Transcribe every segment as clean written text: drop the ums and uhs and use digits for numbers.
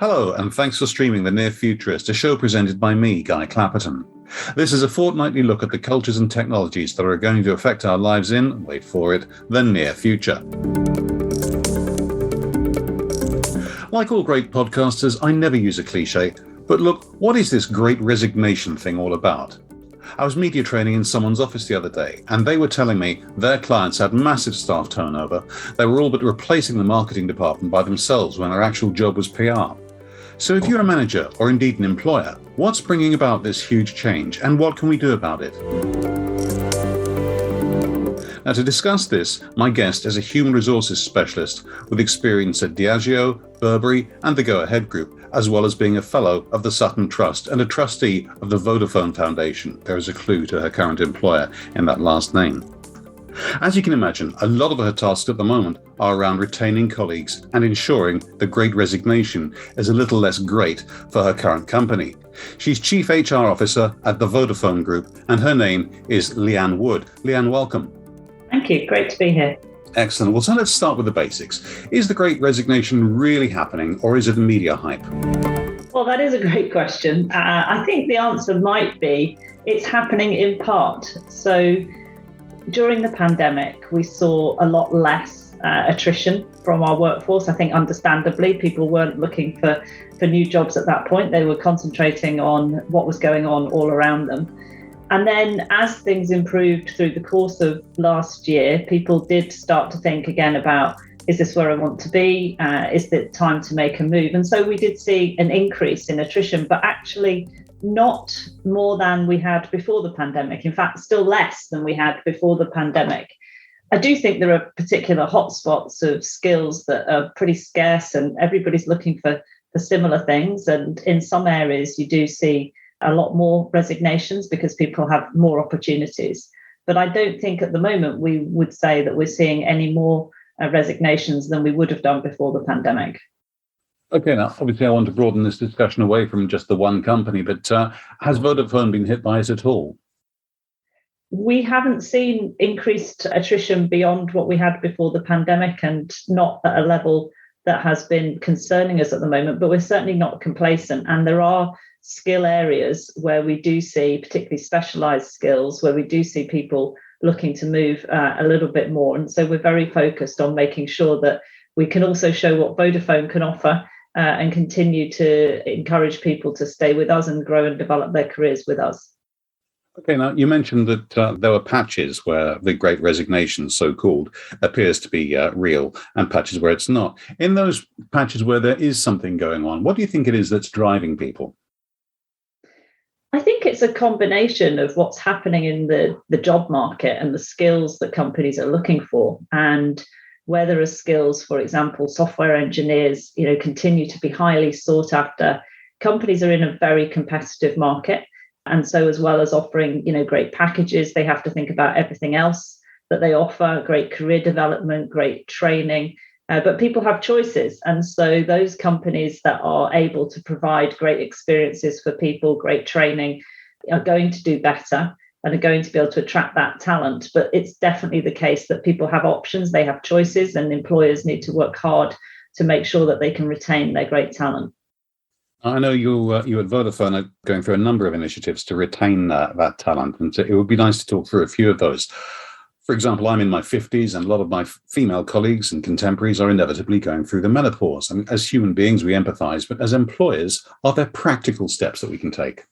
Hello, and thanks for streaming The Near Futurist, a show presented by me, Guy Clapperton. This is a fortnightly look at the cultures and technologies that are going to affect our lives in, wait for it, the near future. Like all great podcasters, I never use a cliche, but look, what is this Great Resignation thing all about? I was media training in someone's office the other day, and they were telling me their clients had massive staff turnover. They were all but replacing the marketing department by themselves when their actual job was PR. So if you're a manager, or indeed an employer, what's bringing about this huge change, and what can we do about it? Now, to discuss this, my guest is a human resources specialist with experience at Diageo, Burberry, and the Go Ahead Group, as well as being a fellow of the Sutton Trust and a trustee of the Vodafone Foundation. There is a clue to her current employer in that last name. As you can imagine, a lot of her tasks at the moment are around retaining colleagues and ensuring the Great Resignation is a little less great for her current company. She's Chief HR Officer at the Vodafone Group, and her name is Leanne Wood. Leanne, welcome. Thank you. Great to be here. Excellent. Well, so let's start with the basics. Is the Great Resignation really happening, or is it media hype? Well, that is a great question. I think the answer might be it's happening in part. So during the pandemic, we saw a lot less attrition from our workforce. I think understandably, people weren't looking for new jobs at that point. They were concentrating on what was going on all around them. And then as things improved through the course of last year, people did start to think again about, is this where I want to be? Is it time to make a move? And so we did see an increase in attrition, but actually not more than we had before the pandemic. In fact, still less than we had before the pandemic. I do think there are particular hotspots of skills that are pretty scarce and everybody's looking for similar things. And in some areas, you do see a lot more resignations because people have more opportunities. But I don't think at the moment we would say that we're seeing any more resignations than we would have done before the pandemic. Okay, now obviously I want to broaden this discussion away from just the one company, but has Vodafone been hit by it at all? We haven't seen increased attrition beyond what we had before the pandemic, and not at a level that has been concerning us at the moment, but we're certainly not complacent. And there are skill areas where we do see, particularly specialized skills, where we do see people looking to move a little bit more. And so we're very focused on making sure that we can also show what Vodafone can offer and continue to encourage people to stay with us and grow and develop their careers with us. Okay, now you mentioned that there were patches where the Great Resignation, so-called, appears to be real, and patches where it's not. In those patches where there is something going on, what do you think it is that's driving people? I think it's a combination of what's happening in the job market and the skills that companies are looking for. And where there are skills, for example, software engineers, continue to be highly sought after. Companies are in a very competitive market. And so as well as offering, great packages, they have to think about everything else that they offer, great career development, great training. But people have choices. And so those companies that are able to provide great experiences for people, great training, are going to do better and are going to be able to attract that talent. But it's definitely the case that people have options, they have choices, and employers need to work hard to make sure that they can retain their great talent. I know you at Vodafone are going through a number of initiatives to retain that talent, and so it would be nice to talk through a few of those. For example, I'm in my 50s, and a lot of my female colleagues and contemporaries are inevitably going through the menopause. I mean, as human beings, we empathize, but as employers, are there practical steps that we can take?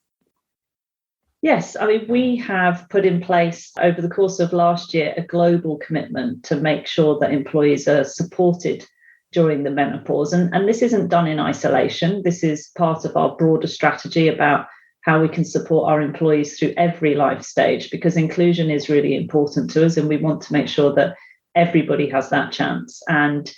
Yes, I mean, we have put in place over the course of last year a global commitment to make sure that employees are supported during the menopause. And this isn't done in isolation. This is part of our broader strategy about how we can support our employees through every life stage, because inclusion is really important to us and we want to make sure that everybody has that chance. And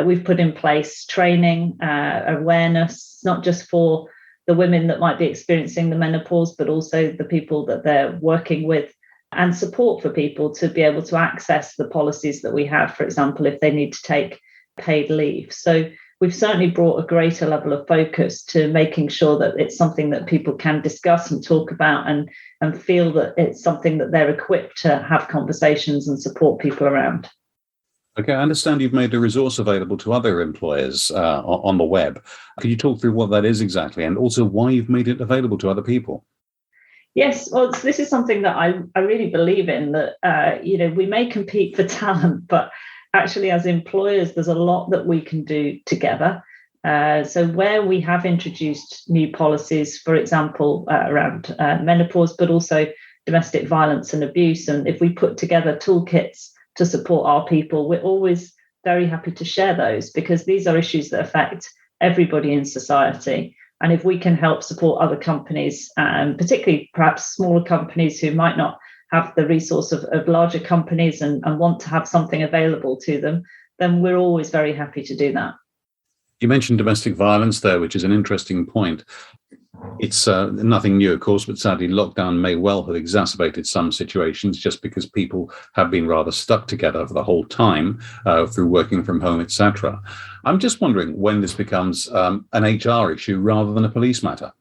we've put in place training, awareness, not just for the women that might be experiencing the menopause, but also the people that they're working with, and support for people to be able to access the policies that we have, for example, if they need to take paid leave. So we've certainly brought a greater level of focus to making sure that it's something that people can discuss and talk about and feel that it's something that they're equipped to have conversations and support people around. Okay, I understand you've made a resource available to other employers on the web. Could you talk through what that is exactly, and also why you've made it available to other people? Yes, well, this is something that I really believe in, that, we may compete for talent, but actually as employers, there's a lot that we can do together. So where we have introduced new policies, for example, around menopause, but also domestic violence and abuse, and if we put together toolkits to support our people, we're always very happy to share those, because these are issues that affect everybody in society. And if we can help support other companies, particularly perhaps smaller companies who might not have the resource of larger companies and want to have something available to them, then we're always very happy to do that. You mentioned domestic violence there, which is an interesting point. It's nothing new, of course, but sadly, lockdown may well have exacerbated some situations just because people have been rather stuck together for the whole time through working from home, etc. I'm just wondering when this becomes an HR issue rather than a police matter.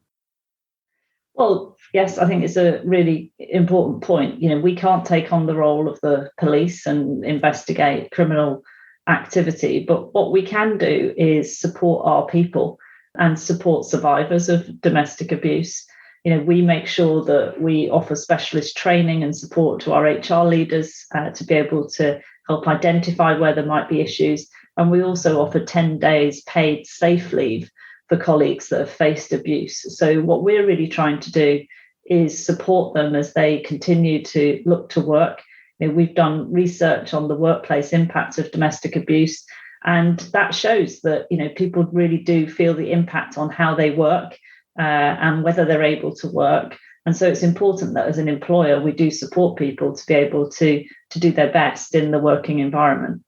Well, yes, I think it's a really important point. We can't take on the role of the police and investigate criminal activity, but what we can do is support our people and support survivors of domestic abuse. We make sure that we offer specialist training and support to our HR leaders to be able to help identify where there might be issues. And we also offer 10 days paid safe leave for colleagues that have faced abuse. So what we're really trying to do is support them as they continue to look to work. We've done research on the workplace impacts of domestic abuse, and that shows that people really do feel the impact on how they work and whether they're able to work. And so it's important that as an employer, we do support people to be able to do their best in the working environment.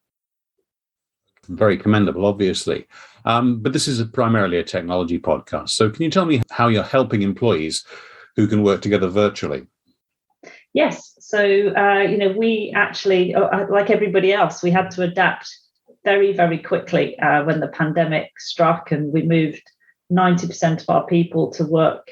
Very commendable, obviously. But this is primarily a technology podcast. So can you tell me how you're helping employees who can work together virtually? Yes. So, we actually, like everybody else, we had to adapt very, very quickly when the pandemic struck, and we moved 90% of our people to work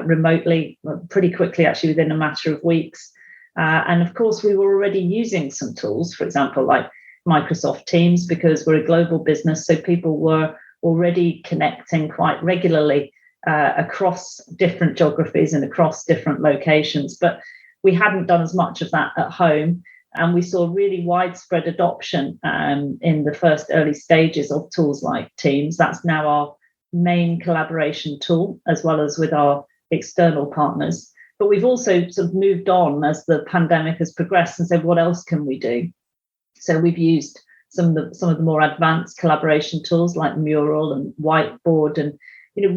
remotely pretty quickly, actually within a matter of weeks. And of course, we were already using some tools, for example, like Microsoft Teams, because we're a global business. So people were already connecting quite regularly across different geographies and across different locations. But we hadn't done as much of that at home. And we saw really widespread adoption in the first early stages of tools like Teams. That's now our main collaboration tool, as well as with our external partners. But we've also sort of moved on as the pandemic has progressed and said, what else can we do? So we've used some of the more advanced collaboration tools like Mural and Whiteboard, and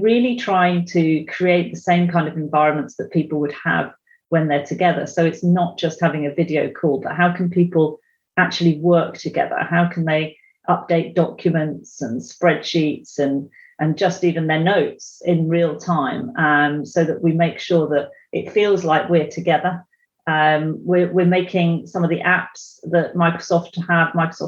really trying to create the same kind of environments that people would have when they're together. So it's not just having a video call, but how can people actually work together? How can they update documents and spreadsheets and just even their notes in real time, so that we make sure that it feels like we're together. We're making some of the apps that Microsoft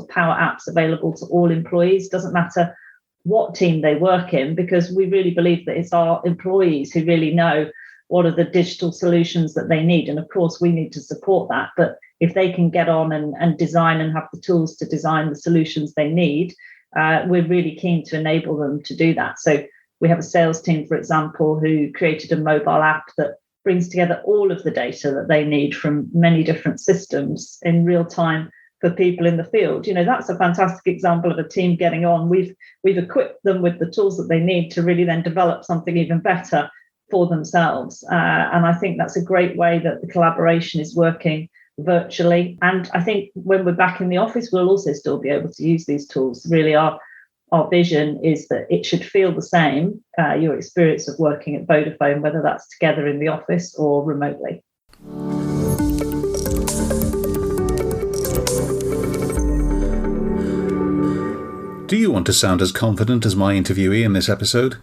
Power Apps, available to all employees. Doesn't matter what team they work in, because we really believe that it's our employees who really know what are the digital solutions that they need. And of course, we need to support that. But if they can get on and design and have the tools to design the solutions they need, we're really keen to enable them to do that. So we have a sales team, for example, who created a mobile app that brings together all of the data that they need from many different systems in real time for people in the field. That's a fantastic example of a team getting on. We've equipped them with the tools that they need to really then develop something even better for themselves. And I think that's a great way that the collaboration is working virtually. And I think when we're back in the office, we'll also still be able to use these tools. Really, our vision is that it should feel the same, your experience of working at Vodafone, whether that's together in the office or remotely. Do you want to sound as confident as my interviewee in this episode?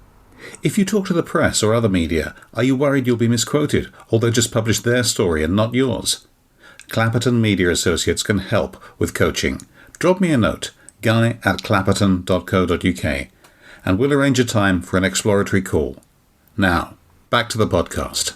If you talk to the press or other media, are you worried you'll be misquoted, or they'll just publish their story and not yours? Clapperton Media Associates can help with coaching. Drop me a note, guy@clapperton.co.uk, and we'll arrange a time for an exploratory call. Now, back to the podcast.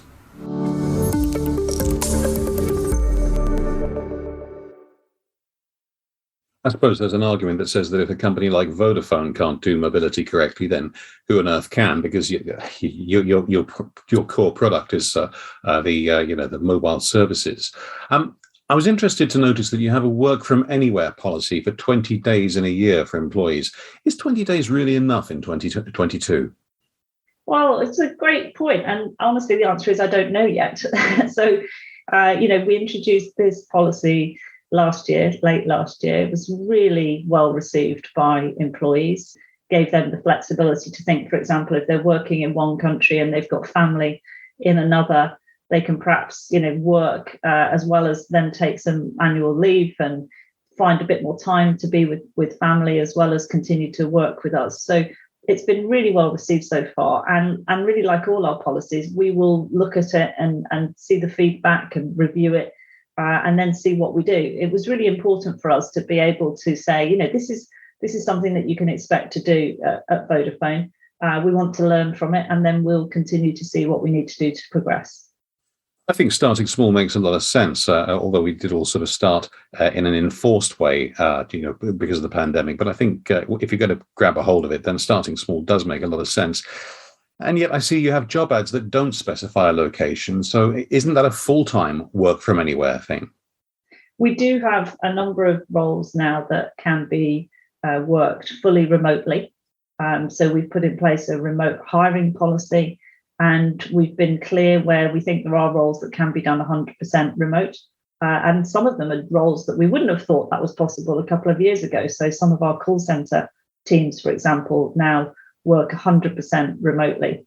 I suppose there's an argument that says that if a company like Vodafone can't do mobility correctly, then who on earth can? Because your core product is the mobile services. Um, I was interested to notice that you have a work from anywhere policy for 20 days in a year for employees. Is 20 days really enough in 2022? Well, it's a great point, and honestly, the answer is I don't know yet. So, we introduced this policy last year, late last year. It was really well received by employees, gave them the flexibility to think, for example, if they're working in one country and they've got family in another, they can perhaps, work as well as then take some annual leave and find a bit more time to be with family as well as continue to work with us. So it's been really well received so far. And really, like all our policies, we will look at it and see the feedback and review it and then see what we do. It was really important for us to be able to say, this is something that you can expect to do at Vodafone. We want to learn from it, and then we'll continue to see what we need to do to progress. I think starting small makes a lot of sense, although we did all sort of start in an enforced way, because of the pandemic. But I think if you're going to grab a hold of it, then starting small does make a lot of sense. And yet I see you have job ads that don't specify a location. So isn't that a full-time work from anywhere thing? We do have a number of roles now that can be worked fully remotely. So we've put in place a remote hiring policy. And we've been clear where we think there are roles that can be done 100% remote. And some of them are roles that we wouldn't have thought that was possible a couple of years ago. So some of our call center teams, for example, now work 100% remotely.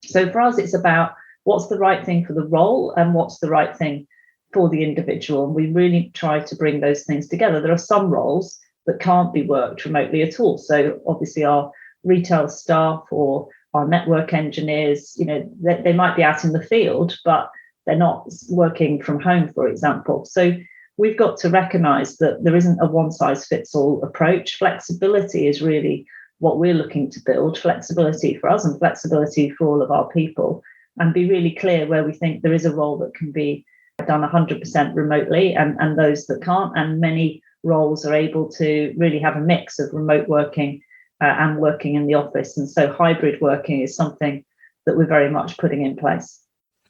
So for us, it's about what's the right thing for the role and what's the right thing for the individual. And we really try to bring those things together. There are some roles that can't be worked remotely at all. So obviously our retail staff or our network engineers, they might be out in the field, but they're not working from home, for example. So we've got to recognise that there isn't a one-size-fits-all approach. Flexibility is really what we're looking to build, flexibility for us and flexibility for all of our people, and be really clear where we think there is a role that can be done 100% remotely and those that can't. And many roles are able to really have a mix of remote working and working in the office. And so hybrid working is something that we're very much putting in place.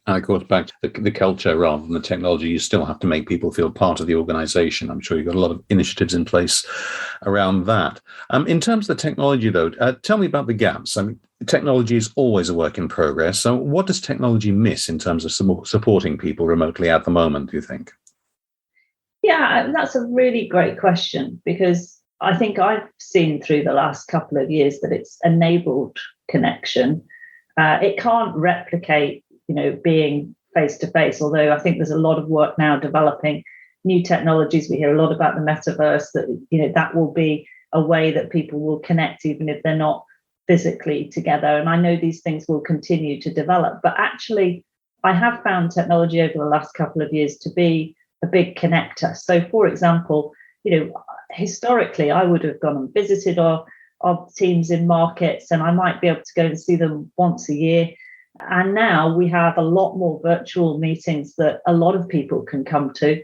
And of course, back to the culture rather than the technology, you still have to make people feel part of the organization. I'm sure you've got a lot of initiatives in place around that. In terms of the technology, though, tell me about the gaps. I mean, technology is always a work in progress. So what does technology miss in terms of supporting people remotely at the moment, do you think? Yeah, that's a really great question, because I think I've seen through the last couple of years that it's enabled connection. It can't replicate, being face to face, although I think there's a lot of work now developing new technologies. We hear a lot about the metaverse, that will be a way that people will connect even if they're not physically together. And I know these things will continue to develop. But actually, I have found technology over the last couple of years to be a big connector. So, for example, historically, I would have gone and visited our teams in markets, and I might be able to go and see them once a year. And now we have a lot more virtual meetings that a lot of people can come to.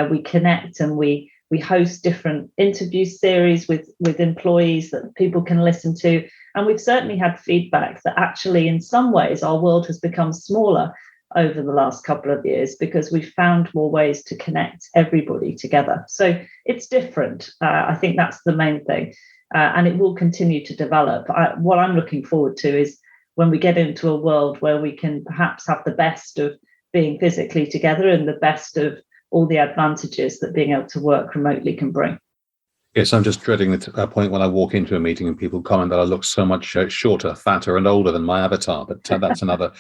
We connect and we host different interview series with employees that people can listen to. And we've certainly had feedback that actually, in some ways, our world has become smaller over the last couple of years because we've found more ways to connect everybody together. So it's different. I think that's the main thing. And it will continue to develop. What I'm looking forward to is when we get into a world where we can perhaps have the best of being physically together and the best of all the advantages that being able to work remotely can bring. Yes, I'm just dreading the point when I walk into a meeting and people comment that I look so much shorter, fatter and older than my avatar, but that's another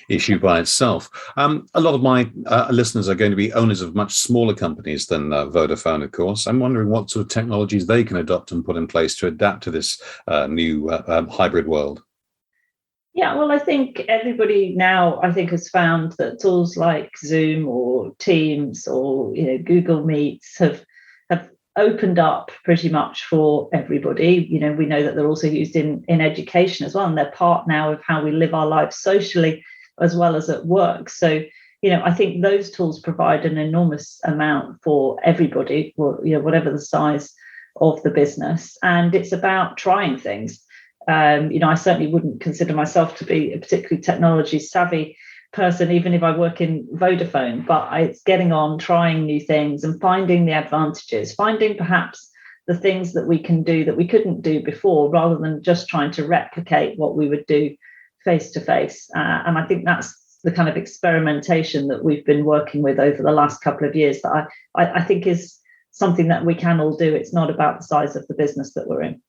issue by itself. A lot of my listeners are going to be owners of much smaller companies than Vodafone, of course. I'm wondering what sort of technologies they can adopt and put in place to adapt to this new hybrid world. Yeah, well, I think everybody now, has found that tools like Zoom or Teams or Google Meets have opened up pretty much for everybody. We know that they're also used in education as well, and they're part now of how we live our lives socially as well as at work. So, I think those tools provide an enormous amount for everybody, whatever the size of the business. And it's about trying things. I certainly wouldn't consider myself to be a particularly technology savvy person, even if I work in Vodafone, but it's getting on, trying new things and finding the advantages, finding perhaps the things that we can do that we couldn't do before, rather than just trying to replicate what we would do face to face. And I think that's the kind of experimentation that we've been working with over the last couple of years that I think is something that we can all do. It's not about the size of the business that we're in.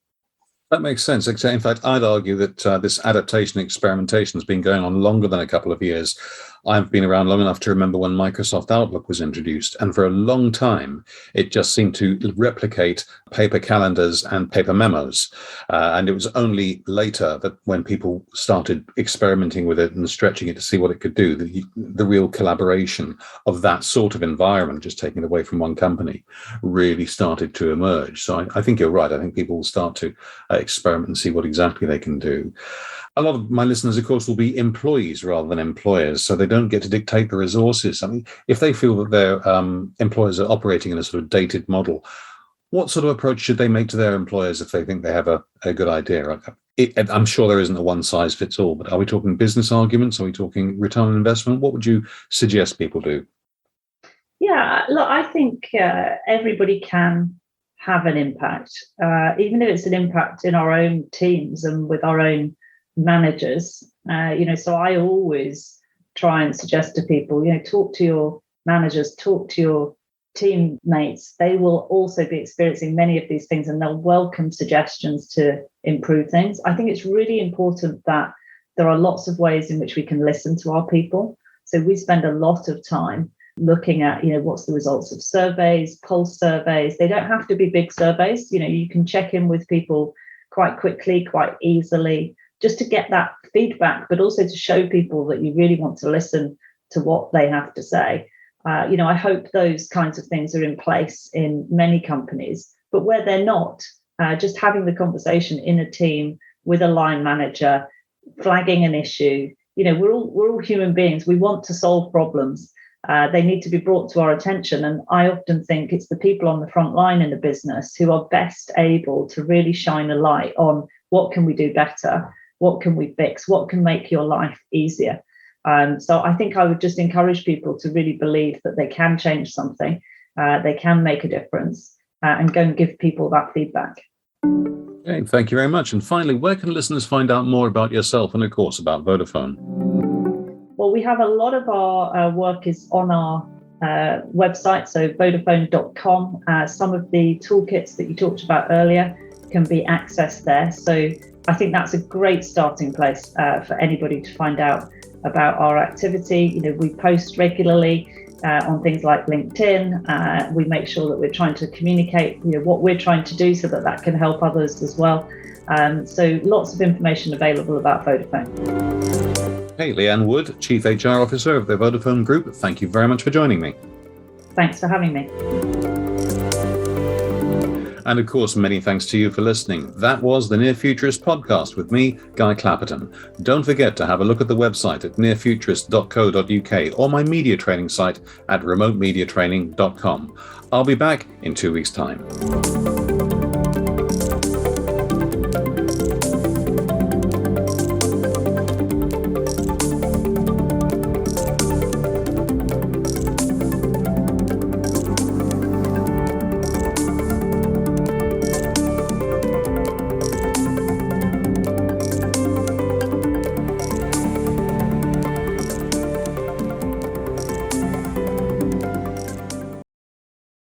That makes sense. In fact, I'd argue that this adaptation experimentation has been going on longer than a couple of years. I've been around long enough to remember when Microsoft Outlook was introduced, and for a long time, it just seemed to replicate paper calendars and paper memos. And it was only later that when people started experimenting with it and stretching it to see what it could do, the real collaboration of that sort of environment, just taking it away from one company, really started to emerge. So I think you're right. I think people will start to experiment and see what exactly they can do. A lot of my listeners, of course, will be employees rather than employers, so they don't get to dictate the resources. I mean, if they feel that their employers are operating in a sort of dated model, what sort of approach should they make to their employers if they think they have a good idea? I'm sure there isn't a one-size-fits-all, but are we talking business arguments? Are we talking return on investment? What would you suggest people do? Yeah, look, I think everybody can have an impact, even if it's an impact in our own teams and with our own managers. So I always try and suggest to people, talk to your managers, talk to your teammates. They will also be experiencing many of these things and they'll welcome suggestions to improve things. I think it's really important that there are lots of ways in which we can listen to our people. So we spend a lot of time looking at, what's the results of surveys, pulse surveys. They don't have to be big surveys. You can check in with people quite quickly, quite easily, just to get that feedback, but also to show people that you really want to listen to what they have to say. I hope those kinds of things are in place in many companies, but where they're not, just having the conversation in a team with a line manager, flagging an issue. We're all human beings. We want to solve problems. They need to be brought to our attention. And I often think it's the people on the front line in the business who are best able to really shine a light on what can we do better, what can we fix, what can make your life easier. So I think I would just encourage people to really believe that they can change something, they can make a difference, and go and give people that feedback. Okay, thank you very much. And finally, where can listeners find out more about yourself and, of course, about Vodafone? Well, we have a lot of our work is on our website, so Vodafone.com. Some of the toolkits that you talked about earlier can be accessed there. So I think that's a great starting place for anybody to find out about our activity. We post regularly on things like LinkedIn. We make sure that we're trying to communicate, what we're trying to do so that can help others as well. So lots of information available about Vodafone. Hey, Leanne Wood, Chief HR Officer of the Vodafone Group. Thank you very much for joining me. Thanks for having me. And of course, many thanks to you for listening. That was the Near Futurist podcast with me, Guy Clapperton. Don't forget to have a look at the website at nearfuturist.co.uk or my media training site at remotemediatraining.com. I'll be back in 2 weeks' time.